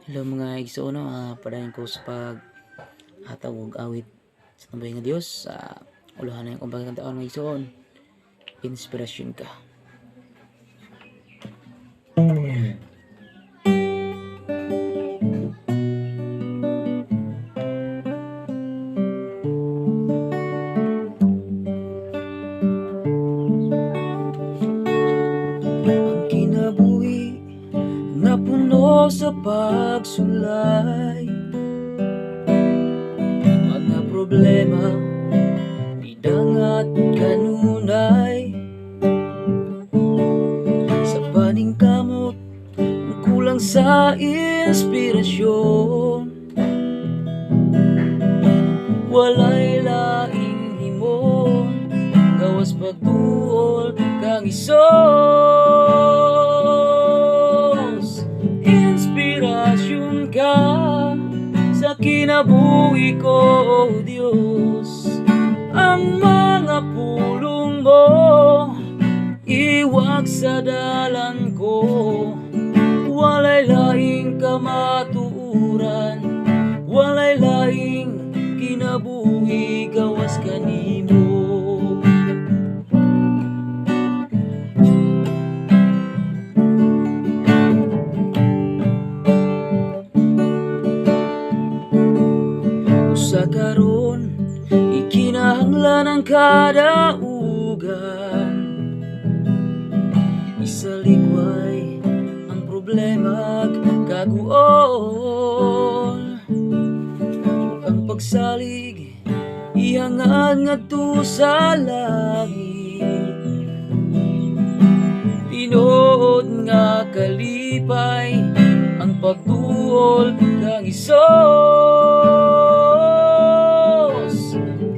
Hello mga igsoon, padayon ko sa hatag awit sa tambay nga Dios sa uluhan na yung kumbagang taon mga igsoon. Inspirasyon ka. Ang kinabuhi na puno sa pagsulay, mga problema idangat kanunay. Sa paningkamot kulang sa inspirasyon, walay laing himong gawas pagtuol kang Isos. Inspirasyon ka sa kinabuhi ko, O Diyos. Ang mga pulong mo iwag sa dalan ko, walay laing kamatuuran, walay laing kinabuhi gawas kanimo. Usa karon ikinahanglan ang kadaugan, isalikway ang problema kaguol. Ang pagsalig ihangad ngadto sa langit, tinuod nga kalipay ang pagtuol kang Isos.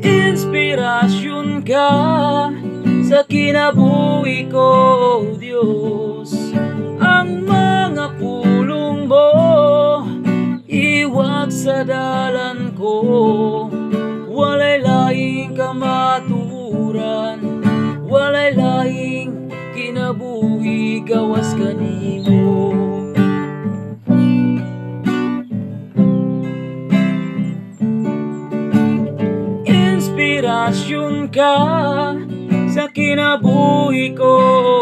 Inspirasyon ka sa kinabuhi ko, O Diyos. Ang mga pulong mo iwag sa dalan ko, walay laing kamatuuran, walay laing kinabuhi gawas kanimo. Inspirasyon ka sa kinabuhi ko,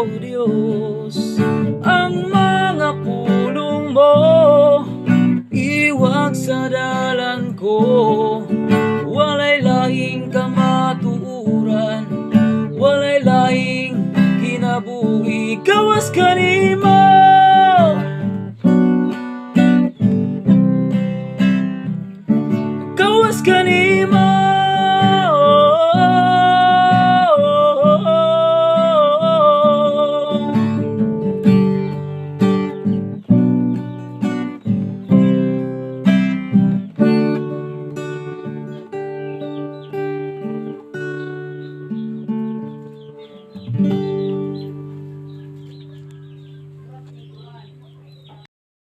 O Diyos. Ang mga pulong mo iwag sa dalan ko, walay laing kamatuuran, walay laing kinabuhi gawas kanimo. Gawas kanimo.